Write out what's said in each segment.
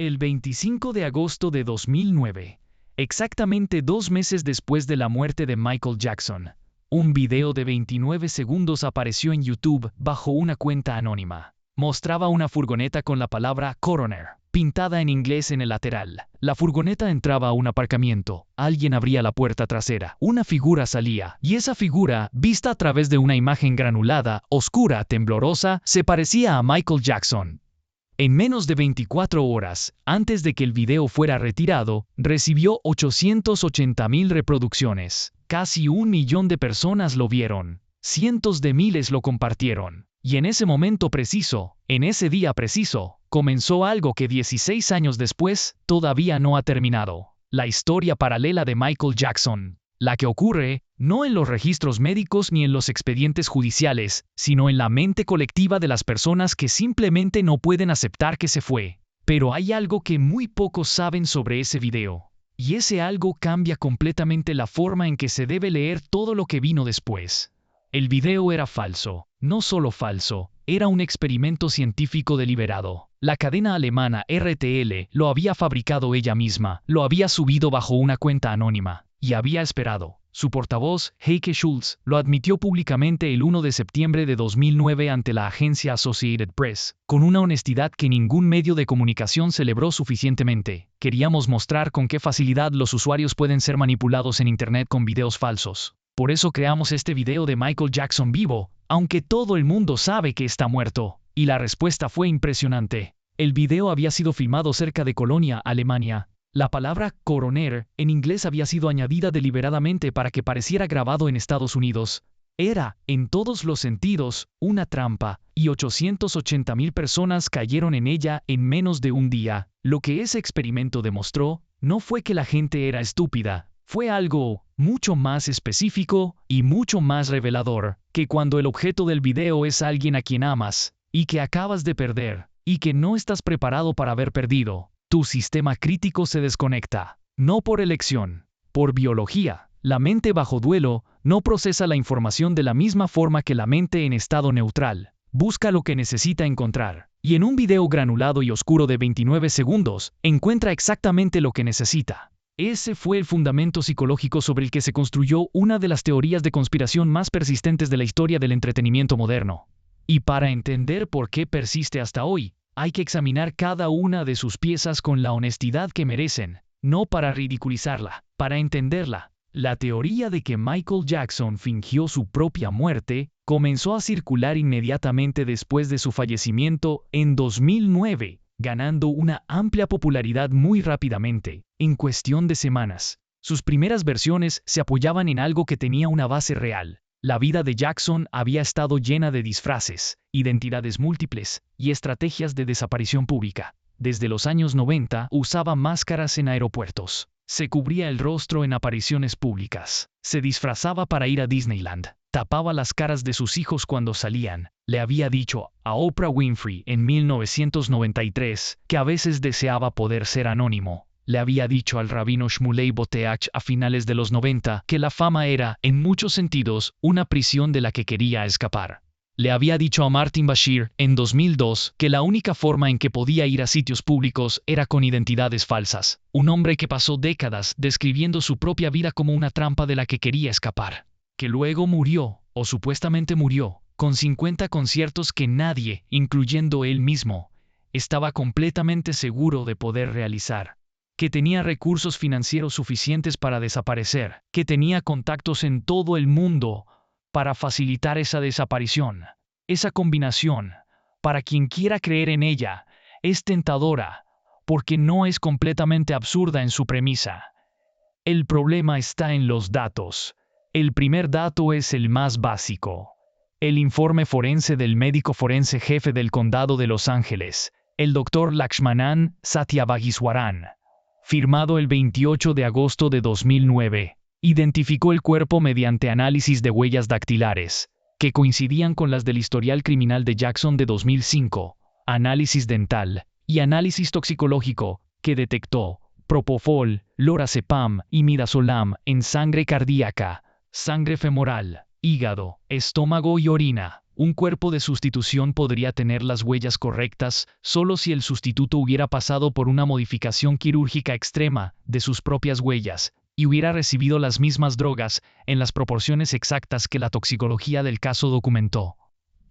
El 25 de agosto de 2009, exactamente 2 meses después de la muerte de Michael Jackson, un video de 29 segundos apareció en YouTube bajo una cuenta anónima. Mostraba una furgoneta con la palabra Coroner pintada en inglés en el lateral. La furgoneta entraba a un aparcamiento, alguien abría la puerta trasera, una figura salía, y esa figura, vista a través de una imagen granulada, oscura, temblorosa, se parecía a Michael Jackson. En menos de 24 horas, antes de que el video fuera retirado, recibió 880,000 reproducciones. Casi 1 millón de personas lo vieron. Cientos de miles lo compartieron. Y en ese momento preciso, en ese día preciso, comenzó algo que 16 años después todavía no ha terminado. La historia paralela de Michael Jackson. La que ocurre, no en los registros médicos ni en los expedientes judiciales, sino en la mente colectiva de las personas que simplemente no pueden aceptar que se fue. Pero hay algo que muy pocos saben sobre ese video. Y ese algo cambia completamente la forma en que se debe leer todo lo que vino después. El video era falso, no solo falso, era un experimento científico deliberado. La cadena alemana RTL lo había fabricado ella misma, lo había subido bajo una cuenta anónima. Y había esperado. Su portavoz, Heike Schulz, lo admitió públicamente el 1 de septiembre de 2009 ante la agencia Associated Press, con una honestidad que ningún medio de comunicación celebró suficientemente. Queríamos mostrar con qué facilidad los usuarios pueden ser manipulados en Internet con videos falsos. Por eso creamos este video de Michael Jackson vivo, aunque todo el mundo sabe que está muerto. Y la respuesta fue impresionante. El video había sido filmado cerca de Colonia, Alemania. La palabra coroner en inglés había sido añadida deliberadamente para que pareciera grabado en Estados Unidos. Era, en todos los sentidos, una trampa, y 880,000 personas cayeron en ella en menos de un día. Lo que ese experimento demostró no fue que la gente era estúpida, fue algo mucho más específico y mucho más revelador, que cuando el objeto del video es alguien a quien amas, y que acabas de perder, y que no estás preparado para haber perdido. Tu sistema crítico se desconecta, no por elección, por biología. La mente bajo duelo no procesa la información de la misma forma que la mente en estado neutral. Busca lo que necesita encontrar, y en un video granulado y oscuro de 29 segundos, encuentra exactamente lo que necesita. Ese fue el fundamento psicológico sobre el que se construyó una de las teorías de conspiración más persistentes de la historia del entretenimiento moderno. Y para entender por qué persiste hasta hoy, hay que examinar cada una de sus piezas con la honestidad que merecen, no para ridiculizarla, para entenderla. La teoría de que Michael Jackson fingió su propia muerte comenzó a circular inmediatamente después de su fallecimiento en 2009, ganando una amplia popularidad muy rápidamente, en cuestión de semanas. Sus primeras versiones se apoyaban en algo que tenía una base real. La vida de Jackson había estado llena de disfraces, identidades múltiples y estrategias de desaparición pública. Desde los años 90 usaba máscaras en aeropuertos. Se cubría el rostro en apariciones públicas. Se disfrazaba para ir a Disneyland. Tapaba las caras de sus hijos cuando salían. Le había dicho a Oprah Winfrey en 1993 que a veces deseaba poder ser anónimo. Le había dicho al rabino Shmuley Boteach a finales de los 90 que la fama era, en muchos sentidos, una prisión de la que quería escapar. Le había dicho a Martin Bashir, en 2002, que la única forma en que podía ir a sitios públicos era con identidades falsas. Un hombre que pasó décadas describiendo su propia vida como una trampa de la que quería escapar. Que luego murió, o supuestamente murió, con 50 conciertos que nadie, incluyendo él mismo, estaba completamente seguro de poder realizar. Que tenía recursos financieros suficientes para desaparecer, que tenía contactos en todo el mundo para facilitar esa desaparición. Esa combinación, para quien quiera creer en ella, es tentadora, porque no es completamente absurda en su premisa. El problema está en los datos. El primer dato es el más básico. El informe forense del médico forense jefe del condado de Los Ángeles, el Dr. Lakshmanan Satyavagiswaran, firmado el 28 de agosto de 2009, identificó el cuerpo mediante análisis de huellas dactilares, que coincidían con las del historial criminal de Jackson de 2005, análisis dental y análisis toxicológico, que detectó propofol, lorazepam y midazolam en sangre cardíaca, sangre femoral, hígado, estómago y orina. Un cuerpo de sustitución podría tener las huellas correctas solo si el sustituto hubiera pasado por una modificación quirúrgica extrema de sus propias huellas y hubiera recibido las mismas drogas en las proporciones exactas que la toxicología del caso documentó.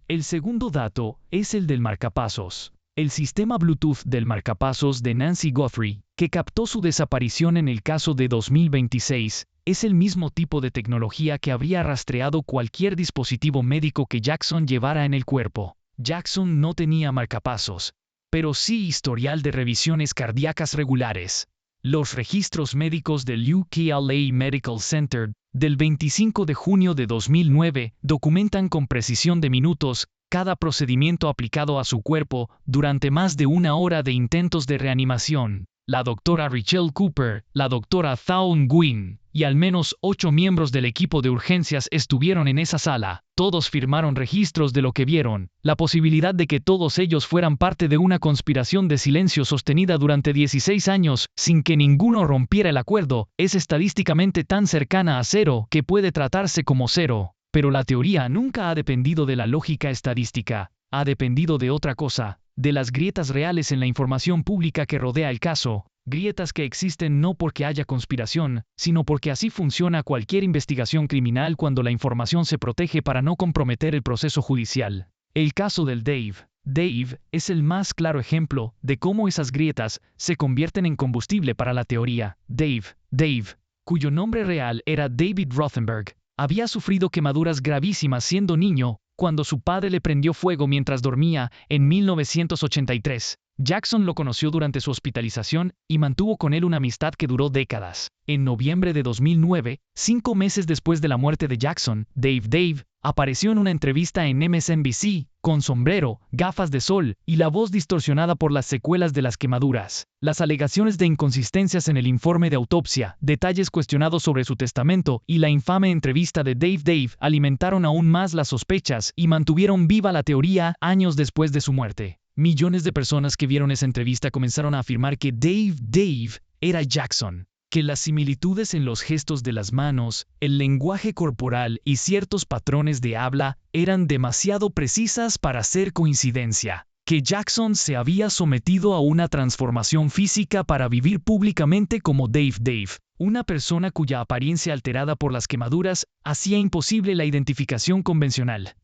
El segundo dato es el del marcapasos. El sistema Bluetooth del marcapasos de Nancy Guthrie, que captó su desaparición en el caso de 2026, es el mismo tipo de tecnología que habría rastreado cualquier dispositivo médico que Jackson llevara en el cuerpo. Jackson no tenía marcapasos, pero sí historial de revisiones cardíacas regulares. Los registros médicos del UCLA Medical Center del 25 de junio de 2009 documentan con precisión de minutos cada procedimiento aplicado a su cuerpo durante más de una hora de intentos de reanimación. La doctora Richelle Cooper, la doctora Thaun Nguyen y al menos 8 miembros del equipo de urgencias estuvieron en esa sala. Todos firmaron registros de lo que vieron. La posibilidad de que todos ellos fueran parte de una conspiración de silencio sostenida durante 16 años sin que ninguno rompiera el acuerdo es estadísticamente tan cercana a cero que puede tratarse como cero. Pero la teoría nunca ha dependido de la lógica estadística, ha dependido de otra cosa, de las grietas reales en la información pública que rodea el caso, grietas que existen no porque haya conspiración, sino porque así funciona cualquier investigación criminal cuando la información se protege para no comprometer el proceso judicial. El caso del Dave es el más claro ejemplo de cómo esas grietas se convierten en combustible para la teoría. Dave, cuyo nombre real era David Rothenberg, había sufrido quemaduras gravísimas siendo niño, cuando su padre le prendió fuego mientras dormía en 1983. Jackson lo conoció durante su hospitalización y mantuvo con él una amistad que duró décadas. En noviembre de 2009, 5 meses después de la muerte de Jackson, Dave apareció en una entrevista en MSNBC, con sombrero, gafas de sol y la voz distorsionada por las secuelas de las quemaduras. Las alegaciones de inconsistencias en el informe de autopsia, detalles cuestionados sobre su testamento y la infame entrevista de Dave alimentaron aún más las sospechas y mantuvieron viva la teoría años después de su muerte. Millones de personas que vieron esa entrevista comenzaron a afirmar que Dave era Jackson, que las similitudes en los gestos de las manos, el lenguaje corporal y ciertos patrones de habla eran demasiado precisas para ser coincidencia, que Jackson se había sometido a una transformación física para vivir públicamente como Dave, una persona cuya apariencia alterada por las quemaduras hacía imposible la identificación convencional.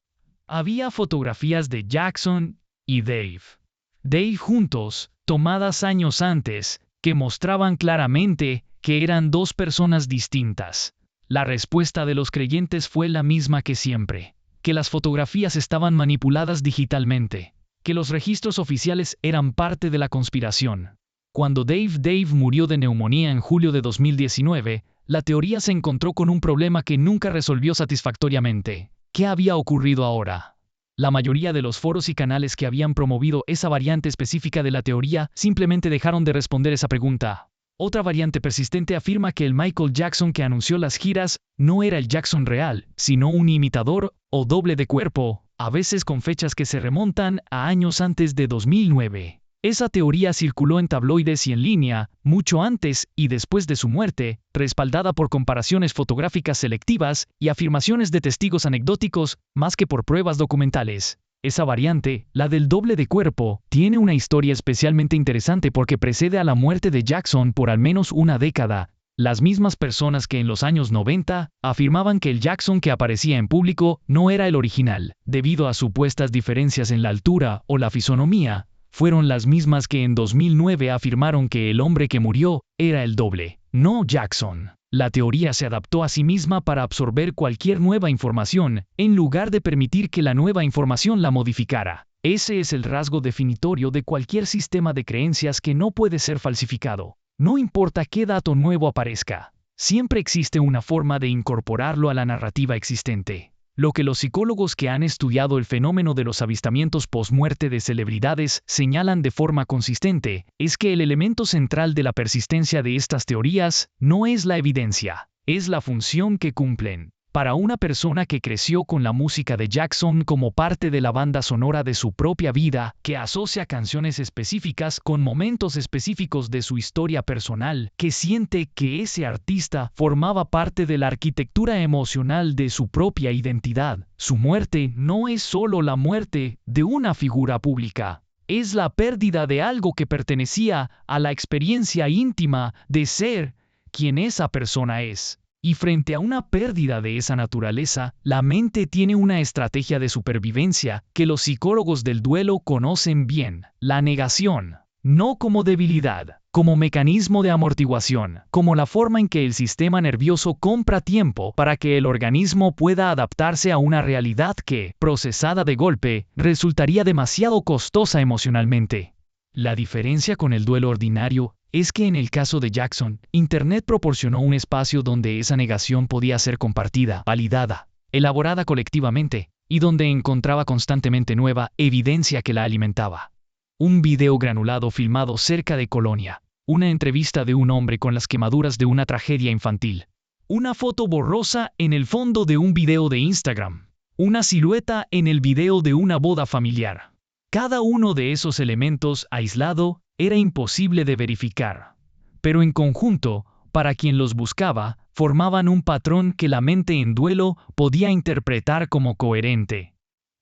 Había fotografías de Jackson y Dave juntos, tomadas años antes, que mostraban claramente que eran dos personas distintas. La respuesta de los creyentes fue la misma que siempre, que las fotografías estaban manipuladas digitalmente, que los registros oficiales eran parte de la conspiración. Cuando Dave murió de neumonía en julio de 2019, la teoría se encontró con un problema que nunca resolvió satisfactoriamente. ¿Qué había ocurrido ahora? La mayoría de los foros y canales que habían promovido esa variante específica de la teoría simplemente dejaron de responder esa pregunta. Otra variante persistente afirma que el Michael Jackson que anunció las giras no era el Jackson real, sino un imitador o doble de cuerpo, a veces con fechas que se remontan a años antes de 2009. Esa teoría circuló en tabloides y en línea, mucho antes y después de su muerte, respaldada por comparaciones fotográficas selectivas y afirmaciones de testigos anecdóticos, más que por pruebas documentales. Esa variante, la del doble de cuerpo, tiene una historia especialmente interesante porque precede a la muerte de Jackson por al menos una década. Las mismas personas que en los años 90 afirmaban que el Jackson que aparecía en público no era el original, debido a supuestas diferencias en la altura o la fisonomía, fueron las mismas que en 2009 afirmaron que el hombre que murió era el doble, no Jackson. La teoría se adaptó a sí misma para absorber cualquier nueva información, en lugar de permitir que la nueva información la modificara. Ese es el rasgo definitorio de cualquier sistema de creencias que no puede ser falsificado. No importa qué dato nuevo aparezca, siempre existe una forma de incorporarlo a la narrativa existente. Lo que los psicólogos que han estudiado el fenómeno de los avistamientos post-muerte de celebridades señalan de forma consistente es que el elemento central de la persistencia de estas teorías no es la evidencia, es la función que cumplen. Para una persona que creció con la música de Jackson como parte de la banda sonora de su propia vida, que asocia canciones específicas con momentos específicos de su historia personal, que siente que ese artista formaba parte de la arquitectura emocional de su propia identidad, su muerte no es solo la muerte de una figura pública. Es la pérdida de algo que pertenecía a la experiencia íntima de ser quien esa persona es. Y frente a una pérdida de esa naturaleza, la mente tiene una estrategia de supervivencia que los psicólogos del duelo conocen bien: la negación. No como debilidad, como mecanismo de amortiguación, como la forma en que el sistema nervioso compra tiempo para que el organismo pueda adaptarse a una realidad que, procesada de golpe, resultaría demasiado costosa emocionalmente. La diferencia con el duelo ordinario es que en el caso de Jackson, Internet proporcionó un espacio donde esa negación podía ser compartida, validada, elaborada colectivamente, y donde encontraba constantemente nueva evidencia que la alimentaba. Un video granulado filmado cerca de Colonia, una entrevista de un hombre con las quemaduras de una tragedia infantil, una foto borrosa en el fondo de un video de Instagram, una silueta en el video de una boda familiar. Cada uno de esos elementos aislado era imposible de verificar, pero en conjunto, para quien los buscaba, formaban un patrón que la mente en duelo podía interpretar como coherente.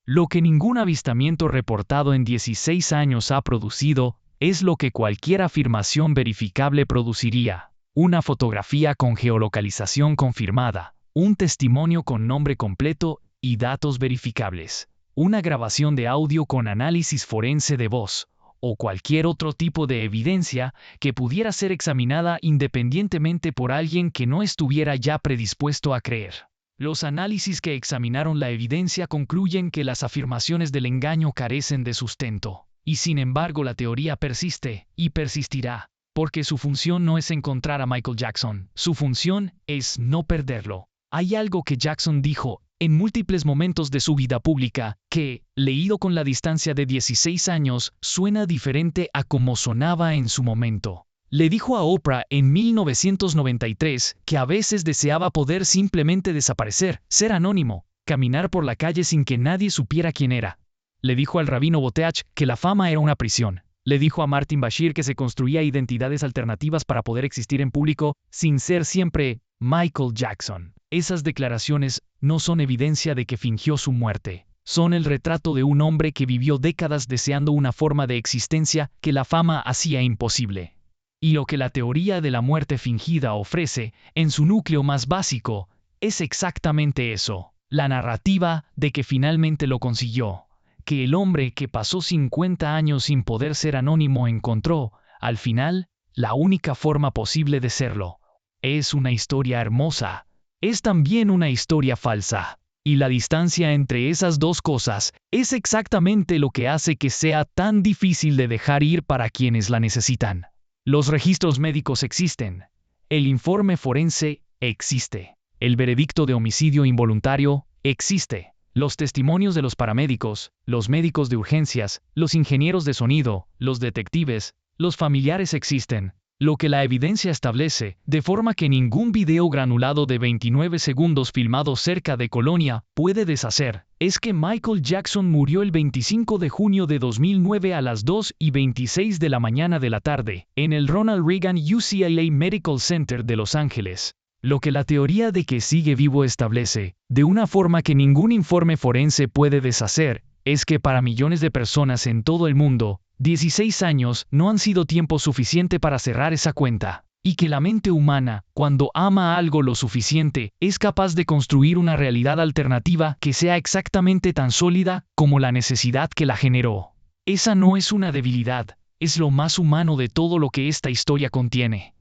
Lo que ningún avistamiento reportado en 16 años ha producido es lo que cualquier afirmación verificable produciría: una fotografía con geolocalización confirmada, un testimonio con nombre completo y datos verificables, una grabación de audio con análisis forense de voz, o cualquier otro tipo de evidencia que pudiera ser examinada independientemente por alguien que no estuviera ya predispuesto a creer. Los análisis que examinaron la evidencia concluyen que las afirmaciones del engaño carecen de sustento, y sin embargo la teoría persiste, y persistirá, porque su función no es encontrar a Michael Jackson, su función es no perderlo. Hay algo que Jackson dijo en múltiples momentos de su vida pública que, leído con la distancia de 16 años, suena diferente a como sonaba en su momento. Le dijo a Oprah en 1993 que a veces deseaba poder simplemente desaparecer, ser anónimo, caminar por la calle sin que nadie supiera quién era. Le dijo al rabino Boteach que la fama era una prisión. Le dijo a Martin Bashir que se construía identidades alternativas para poder existir en público sin ser siempre Michael Jackson. Esas declaraciones no son evidencia de que fingió su muerte. Son el retrato de un hombre que vivió décadas deseando una forma de existencia que la fama hacía imposible. Y lo que la teoría de la muerte fingida ofrece, en su núcleo más básico, es exactamente eso: la narrativa de que finalmente lo consiguió, que el hombre que pasó 50 años sin poder ser anónimo encontró, al final, la única forma posible de serlo. Es una historia hermosa. Es también una historia falsa. Y la distancia entre esas dos cosas es exactamente lo que hace que sea tan difícil de dejar ir para quienes la necesitan. Los registros médicos existen. El informe forense existe. El veredicto de homicidio involuntario existe. Los testimonios de los paramédicos, los médicos de urgencias, los ingenieros de sonido, los detectives, los familiares existen. Lo que la evidencia establece, de forma que ningún video granulado de 29 segundos filmado cerca de Colonia puede deshacer, es que Michael Jackson murió el 25 de junio de 2009 a las 2:26 de la mañana de la tarde, en el Ronald Reagan UCLA Medical Center de Los Ángeles. Lo que la teoría de que sigue vivo establece, de una forma que ningún informe forense puede deshacer, es que para millones de personas en todo el mundo, 16 años no han sido tiempo suficiente para cerrar esa cuenta, y que la mente humana, cuando ama algo lo suficiente, es capaz de construir una realidad alternativa que sea exactamente tan sólida como la necesidad que la generó. Esa no es una debilidad, es lo más humano de todo lo que esta historia contiene.